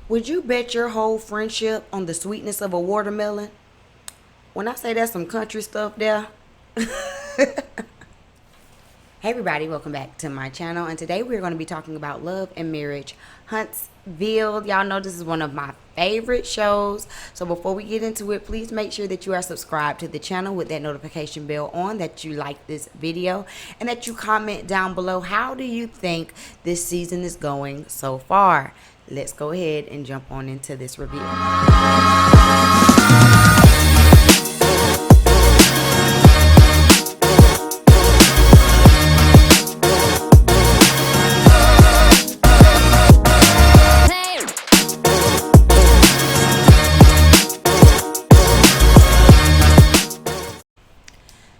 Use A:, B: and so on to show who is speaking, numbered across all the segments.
A: Would you bet your whole friendship on the sweetness of a watermelon? When I say that's some country stuff there. Hey everybody, welcome back to my channel, and today we're going to be talking about love and marriage. Huntsville, y'all know this is one of my favorite shows. So before we get into it, please make sure that you are subscribed to the channel with that notification bell on, that you like this video, and that you comment down below how do you think this season is going so far. Let's go ahead and jump on into this review.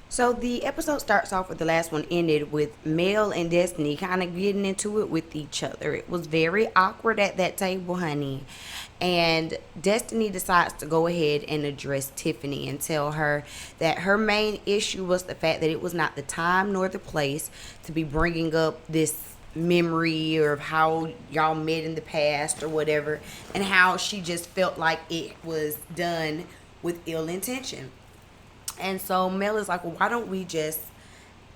A: So the episode starts off with the last one ended with Mel and Destiny kind of getting into it with each other. It was very awkward at that table, honey. And Destiny decides to go ahead and address Tiffany and tell her that her main issue was the fact that it was not the time nor the place to be bringing up this memory or of how y'all met in the past or whatever, and how she just felt like it was done with ill intention. And so Mel is like, well, why don't we just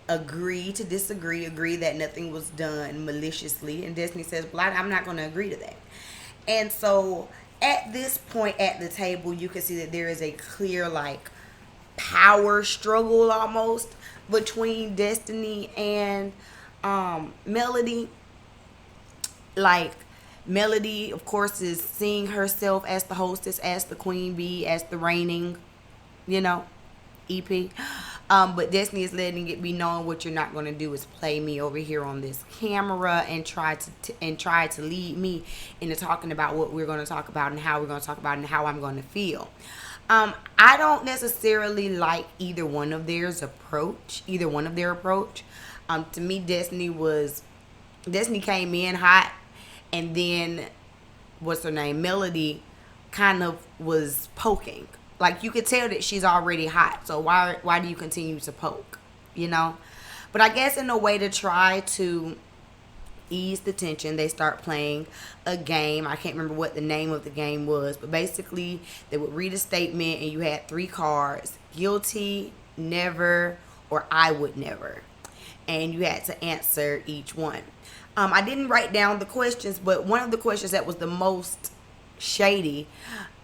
A: agree to disagree, agree that nothing was done maliciously? And Destiny says, well, I'm not going to agree to that. And so at this point at the table, you can see that there is a clear, like, power struggle almost between Destiny and Melody. Like, Melody, of course, is seeing herself as the hostess, as the queen bee, as the reigning, EP. But Destiny is letting it be known what you're not going to do is play me over here on this camera and try to lead me into talking about what we're going to talk about and how we're going to talk about it and how I'm going to feel. I don't necessarily like either one of their approach. To me, Destiny came in hot, and then what's her name, Melody, kind of was poking. Like, you could tell that she's already hot. So why do you continue to poke? But I guess in a way to try to ease the tension, they start playing a game. I can't remember what the name of the game was. But basically, they would read a statement and you had 3 cards. Guilty, never, or I would never. And you had to answer each one. I didn't write down the questions, but one of the questions that was the most shady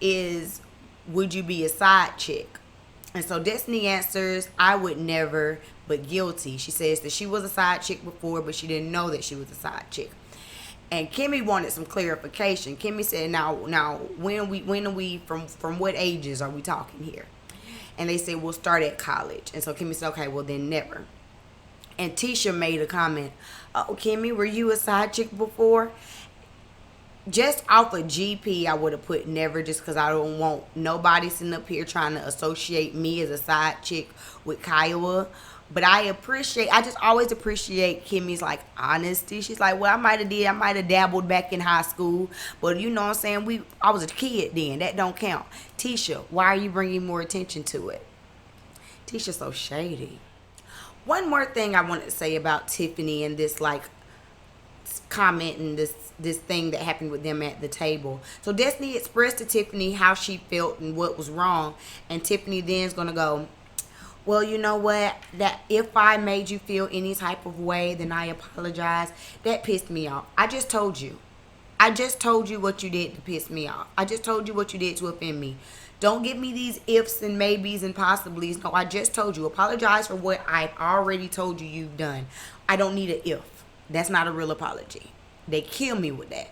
A: is, would you be a side chick? And so Destiny answers, I would never, but guilty. She says that she was a side chick before, but she didn't know that she was a side chick. And Kimmy wanted some clarification. Kimmy said, now when are we, from what ages are we talking here? And they said, we'll start at college. And so Kimmy said, okay, well then never. And Tisha made a comment, oh, Kimmy, were you a side chick before? Just off of GP, I would have put never, just because I don't want nobody sitting up here trying to associate me as a side chick with Kiowa. But I just always appreciate Kimmy's, like, honesty. She's like, well, I might have dabbled back in high school, but you know what I'm saying? I was a kid then. That don't count. Tisha, why are you bringing more attention to it? Tisha's so shady. One more thing I wanted to say about Tiffany and this, like, comment and this thing that happened with them at the table. So Destiny expressed to Tiffany how she felt and what was wrong, and Tiffany then is gonna go, well, you know what, that if I made you feel any type of way, then I apologize. That pissed me off. I just told you what you did to piss me off. I just told you what you did to offend me. Don't give me these ifs and maybes and possiblies. No, I just told you. Apologize for what I've already told you you've done. I don't need an if. That's not a real apology. They kill me with that.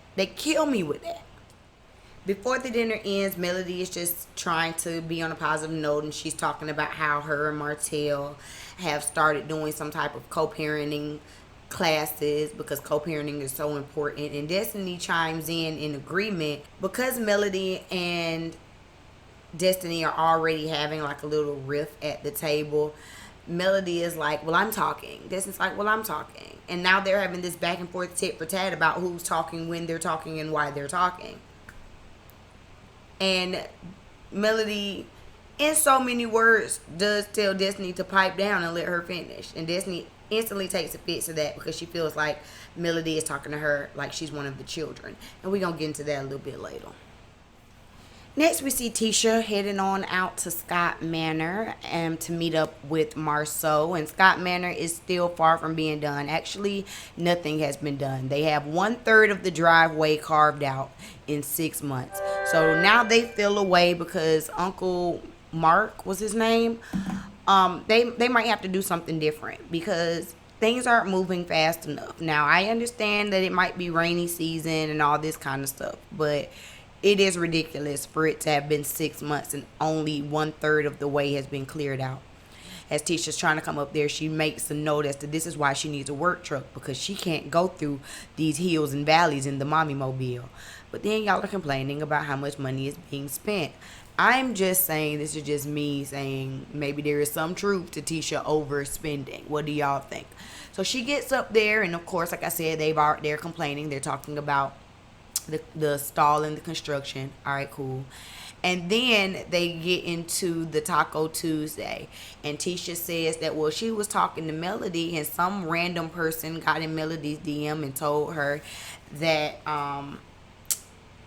A: Before the dinner ends, Melody is just trying to be on a positive note, and she's talking about how her and Martell have started doing some type of co-parenting classes because co-parenting is so important. And Destiny chimes in agreement because Melody and Destiny are already having like a little riff at the table. Melody is like, well, I'm talking. Destiny's like, well, I'm talking. And now they're having this back and forth tit for tat about who's talking, when they're talking, and why they're talking. And in so many words, does tell Destiny to pipe down and let her finish. And Destiny instantly takes offense to that because she feels like Melody is talking to her like she's one of the children. And we're going to get into that a little bit later. Next, we see Tisha heading on out to Scott Manor to meet up with Marceau. And Scott Manor is still far from being done. Actually, nothing has been done. They have 1/3 of the driveway carved out in 6 months. So now they feel away because Uncle Mark was his name. They might have to do something different because things aren't moving fast enough. Now, I understand that it might be rainy season and all this kind of stuff, but it is ridiculous for it to have been 6 months and only 1/3 of the way has been cleared out. As Tisha's trying to come up there, she makes a note as to this is why she needs a work truck because she can't go through these hills and valleys in the mommy mobile. But then y'all are complaining about how much money is being spent. I'm just saying, this is just me saying maybe there is some truth to Tisha overspending. What do y'all think? So she gets up there, and of course, like I said, they're complaining. They're talking about the stall in the construction. All right, cool. And then they get into the Taco Tuesday. And Tisha says that, well, she was talking to Melody and some random person got in Melody's DM and told her that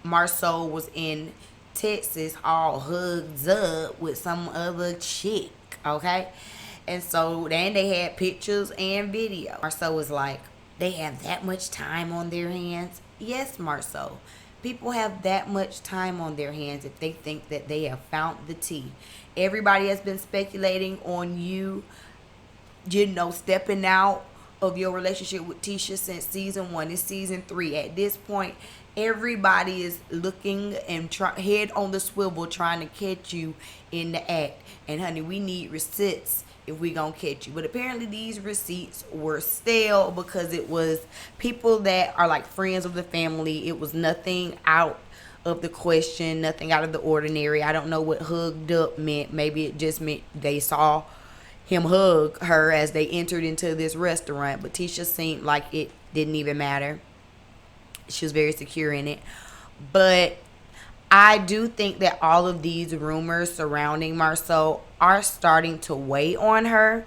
A: Marceau was in Texas all hugged up with some other chick. Okay? And so then they had pictures and video. Marceau was like, they have that much time on their hands? Yes, Marceau. People have that much time on their hands if they think that they have found the tea. Everybody has been speculating on you, stepping out of your relationship with Tisha since season 1. It's season 3. At this point, everybody is looking and head on the swivel trying to catch you in the act. And honey, we need receipts if we gonna catch you. But apparently these receipts were stale because it was people that are like friends of the family. It was nothing out of the question, nothing out of the ordinary. I don't know what hugged up meant. Maybe it just meant they saw him hug her as they entered into this restaurant. But Tisha seemed like it didn't even matter. She was very secure in it. But I do think that all of these rumors surrounding Marceau are starting to weigh on her.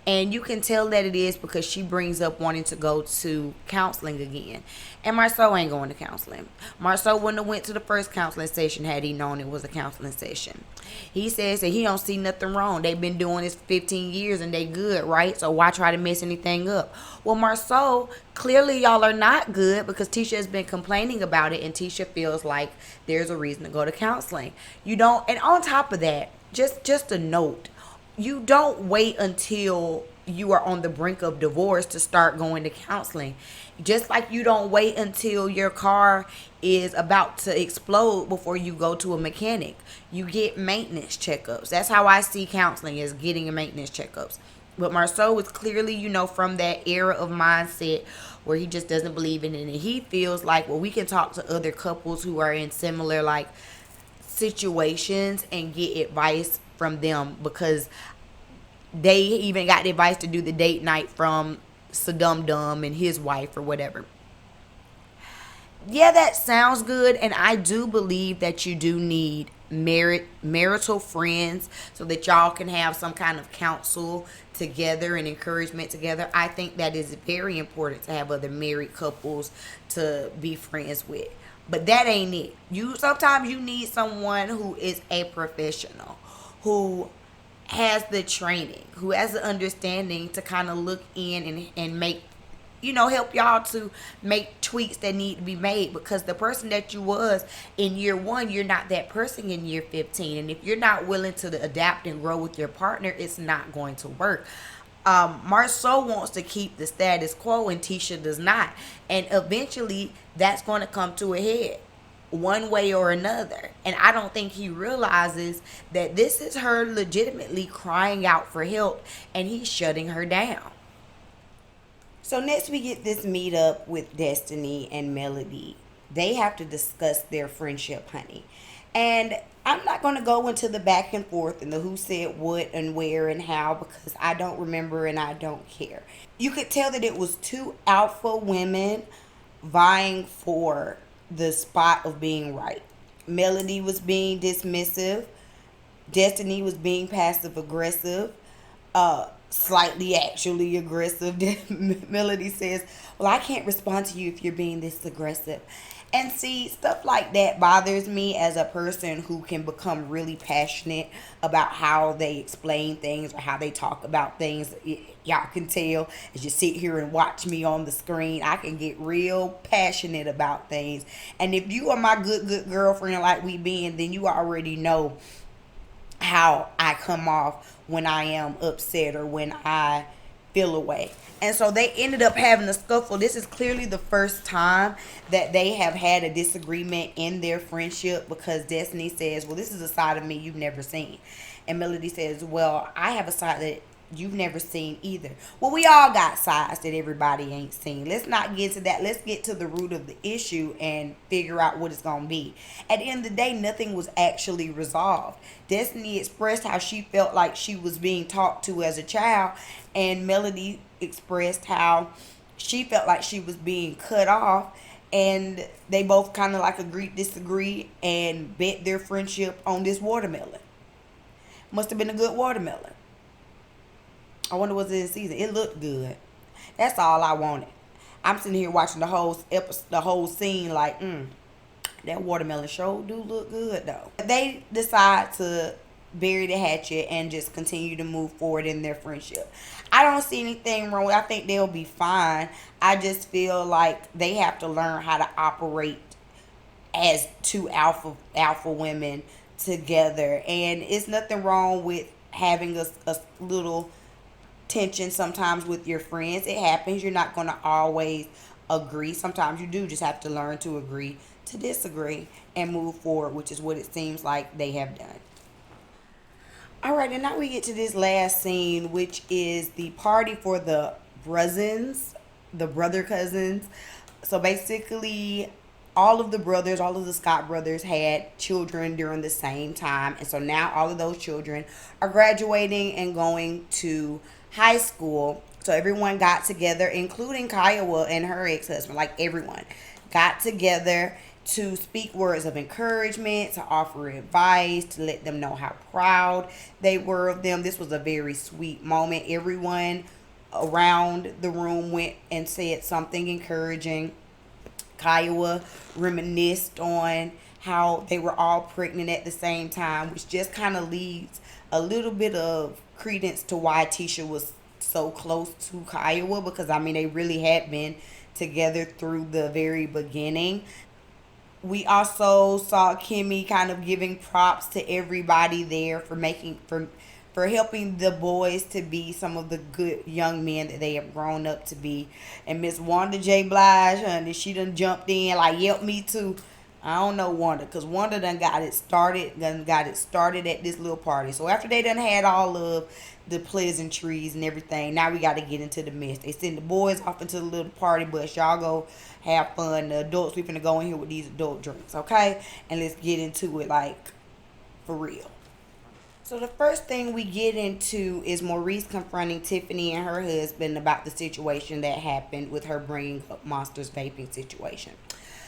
A: And you can tell that it is because she brings up wanting to go to counseling again. And Marceau ain't going to counseling. Marceau wouldn't have went to the first counseling session had he known it was a counseling session. He says that he don't see nothing wrong. They've been doing this 15 years and they good, right? So why try to mess anything up? Well, Marceau, clearly y'all are not good because Tisha has been complaining about it and Tisha feels like there's a reason to go to counseling. You don't, and on top of that, just a note, you don't wait until you are on the brink of divorce to start going to counseling. Just like you don't wait until your car is about to explode before you go to a mechanic. You get maintenance checkups. That's how I see counseling, is getting a maintenance checkups. But Marceau is clearly, from that era of mindset where he just doesn't believe in it. And he feels like, well, we can talk to other couples who are in similar situations and get advice from them, because they even got the advice to do the date night from Sadum Dum and his wife or whatever. Yeah, that sounds good, and I do believe that you do need marital friends so that y'all can have some kind of counsel together and encouragement together. I think that is very important to have other married couples to be friends with. But that ain't it. Sometimes you need someone who is a professional, who has the training, who has the understanding to kind of look in and make, help y'all to make tweaks that need to be made, because the person that you was in year 1, you're not that person in year 15. And if you're not willing to adapt and grow with your partner, it's not going to work. Marceau wants to keep the status quo and Tisha does not. And eventually that's going to come to a head one way or another. And I don't think he realizes that this is her legitimately crying out for help and he's shutting her down. So next we get this meetup with Destiny and Melody. They have to discuss their friendship, honey. And I'm not going to go into the back and forth and the who said what and where and how, because I don't remember and I don't care. You could tell that it was 2 alpha women vying for the spot of being right. Melody was being dismissive. Destiny was being passive aggressive. slightly actually aggressive. Melody says, well, I can't respond to you if you're being this aggressive. And see, stuff like that bothers me as a person who can become really passionate about how they explain things or how they talk about things. Y'all can tell as you sit here and watch me on the screen, I can get real passionate about things. And if you are my good girlfriend like we been, then you already know how I come off when I am upset or when I feel away. And so they ended up having a scuffle. This is clearly the first time that they have had a disagreement in their friendship, because Destiny says, well, this is a side of me you've never seen. And Melody says, well, I have a side that you've never seen either. Well, we all got sides that everybody ain't seen. Let's not get to that. Let's get to the root of the issue and figure out what it's going to be. At the end of the day, nothing was actually resolved. Destiny expressed how she felt like she was being talked to as a child, and Melody expressed how she felt like she was being cut off, and they both kind of like agreed, disagree, and bet their friendship on this watermelon. Must have been a good watermelon. I wonder what's in season. It looked good. That's all I wanted. I'm sitting here watching the whole scene like, that watermelon show do look good though. They decide to bury the hatchet and just continue to move forward in their friendship. I don't see anything wrong with it. I think they'll be fine. I just feel like they have to learn how to operate as two alpha women together. And it's nothing wrong with having a little tension sometimes with your friends. It happens. You're not going to always agree. Sometimes you do just have to learn to agree to disagree and move forward, which is what it seems like they have done. All right, and now we get to this last scene, which is the party for the brother cousins. So basically, all of the Scott brothers had children during the same time. And so now all of those children are graduating and going to high school. So everyone got together, including Kiowa and her ex-husband. Like, everyone got together to speak words of encouragement, to offer advice, to let them know how proud they were of them. This was a very sweet moment. Everyone around the room went and said something encouraging. Kiowa reminisced on how they were all pregnant at the same time, which just kind of leads a little bit of credence to why Tisha was so close to Kiowa, because I mean, they really had been together through the very beginning. We also saw Kimmy kind of giving props to everybody there for helping the boys to be some of the good young men that they have grown up to be. And Miss Wanda J. Blige, honey, she done jumped in like, yep, me too. I don't know Wanda, because Wanda done got it started at this little party. So after they done had all of the pleasantries and everything, now we got to get into the mess. They send the boys off into the little party bus. Y'all go have fun. The adults, we finna go in here with these adult drinks, okay? And let's get into it, like, for real. So the first thing we get into is Maurice confronting Tiffany and her husband about the situation that happened with her bringing up Monster's vaping situation.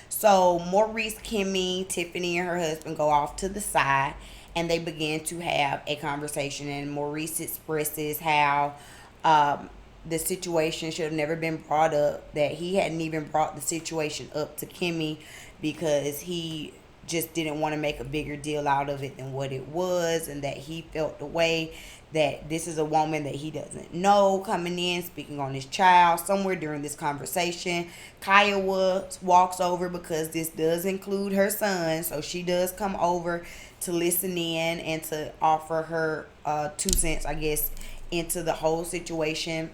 A: So Maurice, Kimmy, Tiffany, and her husband go off to the side, and they begin to have a conversation. And Maurice expresses how the situation should have never been brought up, that he hadn't even brought the situation up to Kimmy because he just didn't want to make a bigger deal out of it than what it was, and that he felt the way that this is a woman that he doesn't know coming in, speaking on his child. Somewhere during this conversation, Kiowa walks over, because this does include her son, so she does come over to listen in and to offer her 2 cents, I guess, into the whole situation.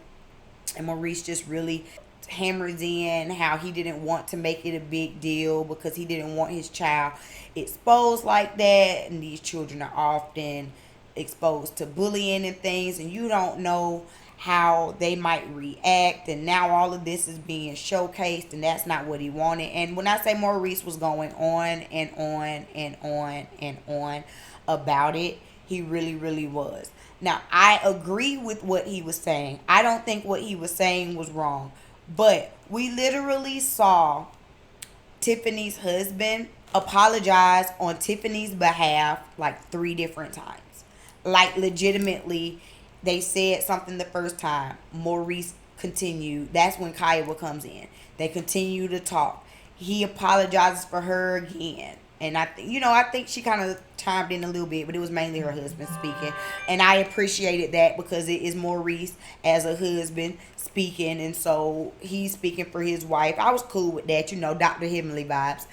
A: And Maurice just really hammers in how he didn't want to make it a big deal because he didn't want his child exposed like that, and these children are often exposed to bullying and things, and you don't know how they might react, and now all of this is being showcased, and that's not what he wanted. And when I say Maurice was going on and on and on and on about it, he really was. Now, I agree with what he was saying. I don't think what he was saying was wrong, but we literally saw Tiffany's husband apologize on Tiffany's behalf like 3 different times. Like, legitimately, they said something the first time. Maurice continued. That's when Kiowa comes in. They continue to talk. He apologizes for her again. And I think she kind of chimed in a little bit, but it was mainly her husband speaking. And I appreciated that because it is Maurice as a husband speaking. And so he's speaking for his wife. I was cool with that, Dr. Heavenly vibes.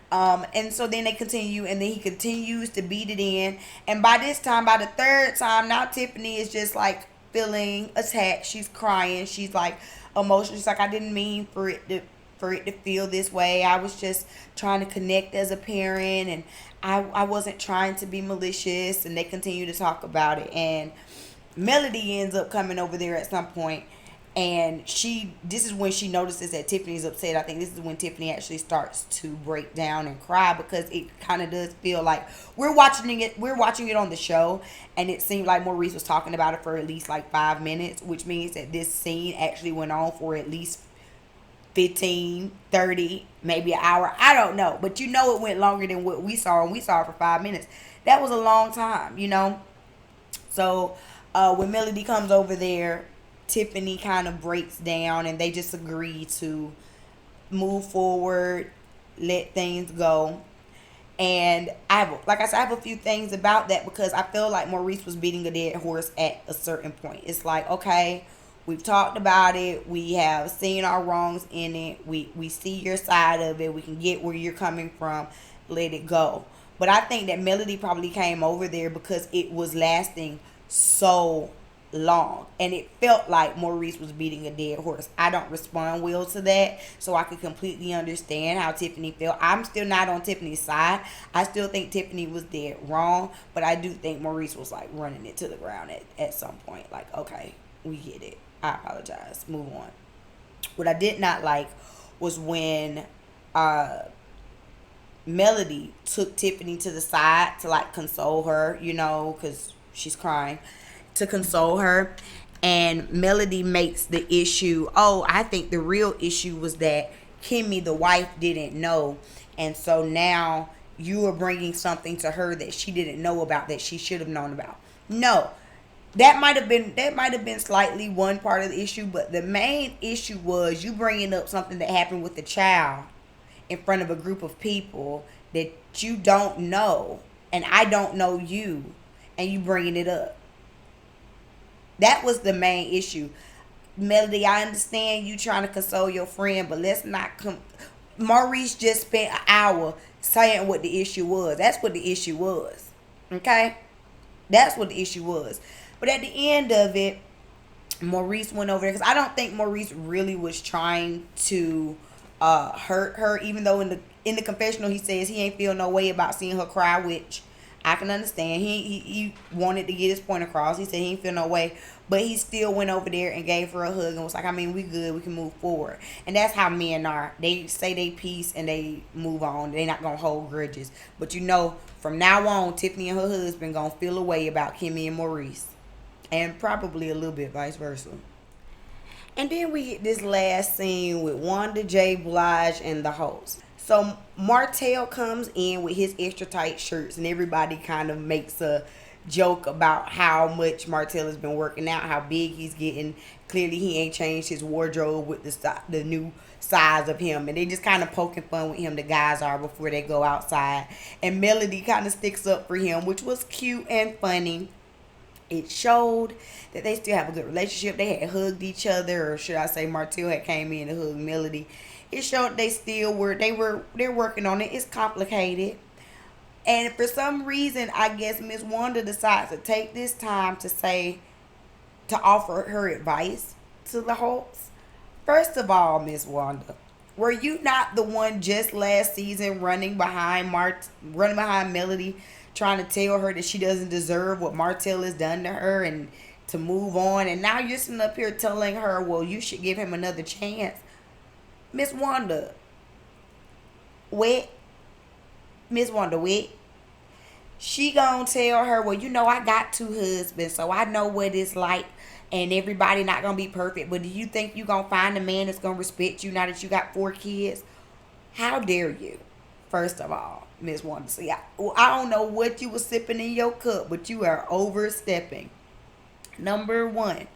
A: And so then they continue, and then he continues to beat it in. And by this time, by the third time, now Tiffany is just like feeling attacked. She's crying. She's like emotional. She's like, I didn't mean for it to feel this way. I was just trying to connect as a parent, and I wasn't trying to be malicious. And they continue to talk about it. And Melody ends up coming over there at some point, and this is when she notices that Tiffany's upset. I think this is when Tiffany actually starts to break down and cry, because it kind of does feel like we're watching it on the show, and it seemed like Maurice was talking about it for at least like 5 minutes, which means that this scene actually went on for at least 15, 30, maybe an hour. I don't know, but it went longer than what we saw, and we saw it for 5 minutes. That was a long time. So when Melody comes over there, Tiffany kind of breaks down, and they just agree to move forward, let things go. And I have a few things about that, because I feel like Maurice was beating a dead horse at a certain point. It's like, okay, we've talked about it. We have seen our wrongs in it. We see your side of it. We can get where you're coming from. Let it go. But I think that Melody probably came over there because it was lasting so long, and it felt like Maurice was beating a dead horse. I don't respond well to that, so I could completely understand how Tiffany felt. I'm still not on Tiffany's side. I still think Tiffany was dead wrong, but I do think Maurice was like running it to the ground at some point. Like, okay, we get it. I apologize. Move on. What I did not like was when Melody took Tiffany to the side to like console her, because she's crying, to console her. And Melody makes the issue, I think the real issue was that Kimmy, the wife, didn't know. And so now you are bringing something to her that she didn't know about, that she should have known about. No, that might have been slightly one part of the issue, but the main issue was you bringing up something that happened with the child in front of a group of people that you don't know, and I don't know you, and you bringing it up. That was the main issue. Melody, I understand you trying to console your friend, but let's not Maurice just spent an hour saying what the issue was. That's what the issue was. Okay? That's what the issue was. But at the end of it, Maurice went over there, because I don't think Maurice really was trying to hurt her, even though in the confessional he says he ain't feel no way about seeing her cry, which I can understand. He wanted to get his point across. He said he didn't feel no way, but he still went over there and gave her a hug and was like, we good. We can move forward. And that's how men are. They say they peace and they move on. They're not going to hold grudges. But from now on, Tiffany and her husband going to feel a way about Kimmy and Maurice. And probably a little bit vice versa. And then we get this last scene with Wanda, J. Blige, and the holts. So Martell comes in with his extra tight shirts, and everybody kind of makes a joke about how much Martell has been working out, how big he's getting. Clearly he ain't changed his wardrobe with the new size of him, and they just kind of poking fun with him, the guys are, before they go outside. And Melody kind of sticks up for him, which was cute and funny. It showed that they still have a good relationship. They had hugged each other, or should I say Martell had came in and hugged Melody. It showed they're working on it. It's complicated. And for some reason, I guess Miss Wanda decides to take this time to offer her advice to the Holts. First of all, Miss Wanda, were you not the one just last season running behind Melody, trying to tell her that she doesn't deserve what Martell has done to her and to move on? And now you're sitting up here telling her, well, you should give him another chance. Miss Wanda, she gonna tell her, well, I got 2 husbands, so I know what it's like, and everybody not gonna be perfect. But do you think you gonna find a man that's gonna respect you now that you got 4 kids? How dare you? First of all, Miss Wanda, see, I don't know what you was sipping in your cup, but you are overstepping. Number one,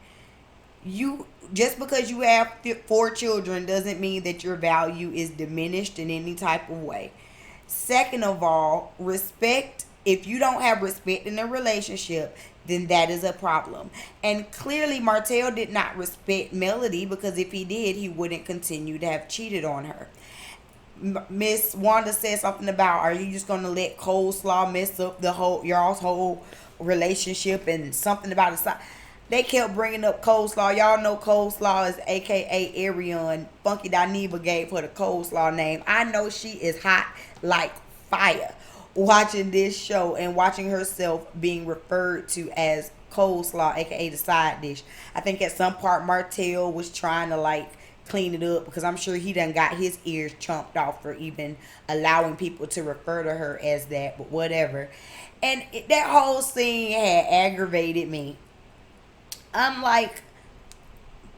A: you just because you have 4 children doesn't mean that your value is diminished in any type of way. Second of all, respect. If you don't have respect in a relationship, then that is a problem. And clearly, Martell did not respect Melody, because if he did, he wouldn't continue to have cheated on her. Miss Wanda said something about, are you just gonna let coleslaw mess up the whole y'all's whole relationship, and something about it. They kept bringing up coleslaw. Y'all know coleslaw is AKA Ariane. Funky Dineva gave her the coleslaw name. I know she is hot like fire watching this show and watching herself being referred to as coleslaw, aka the side dish. I think at some part Martell was trying to like clean it up, because I'm sure he done got his ears chomped off for even allowing people to refer to her as that, but whatever. And that whole scene had aggravated me. I'm like,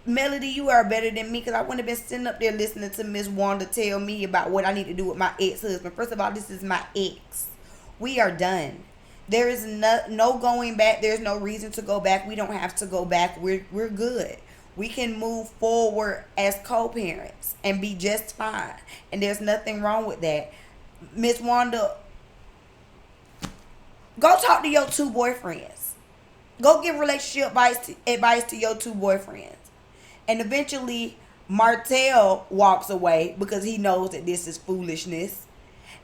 A: Melody, you are better than me, because I wouldn't have been sitting up there listening to Miss Wanda tell me about what I need to do with my ex-husband. First of all, this is my ex. We are done. There is no going back. There's no reason to go back. We don't have to go back. We're good. We can move forward as co-parents and be just fine. And there's nothing wrong with that. Miss Wanda, go talk to your 2 boyfriends. Go give relationship advice to your 2 boyfriends. And eventually, Martell walks away because he knows that this is foolishness.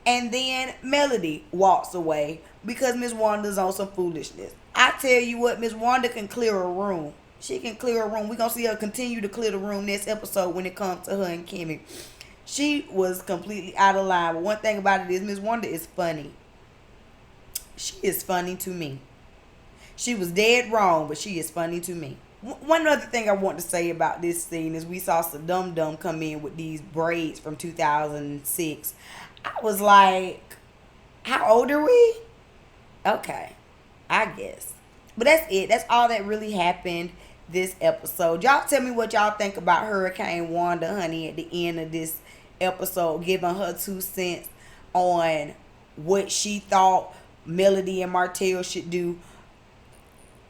A: And then Melody walks away because Miss Wanda's on some foolishness. I tell you what, Miss Wanda can clear a room. She can clear a room. We're going to see her continue to clear the room next episode when it comes to her and Kimmy. She was completely out of line. But one thing about it is Miss Wanda is funny. She is funny to me. She was dead wrong, but she is funny to me. One other thing I want to say about this scene is we saw some Dum Dum come in with these braids from 2006. I was like, how old are we? Okay, I guess. But that's it. That's all that really happened this episode. Y'all tell me what y'all think about Hurricane Wanda, honey, at the end of this episode, giving her 2 cents on what she thought Melody and Martell should do.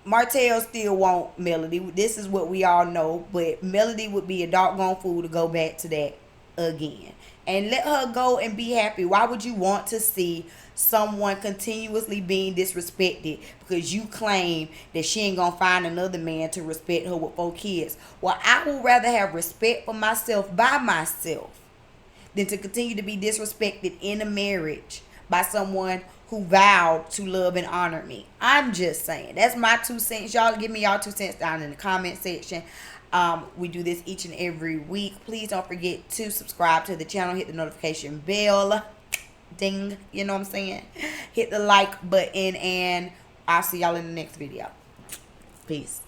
A: Martell still want Melody. This is what we all know. But Melody would be a doggone fool to go back to that again. And let her go and be happy. Why would you want to see someone continuously being disrespected because you claim that she ain't gonna find another man to respect her with 4 kids? Well, I would rather have respect for myself by myself than to continue to be disrespected in a marriage by someone who vowed to love and honor me. I'm just saying. That's my 2 cents. Y'all give me y'all 2 cents down in the comment section. We do this each and every week. Please don't forget to subscribe to the channel. Hit the notification bell. Ding. You know what I'm saying? Hit the like button. And I'll see y'all in the next video. Peace.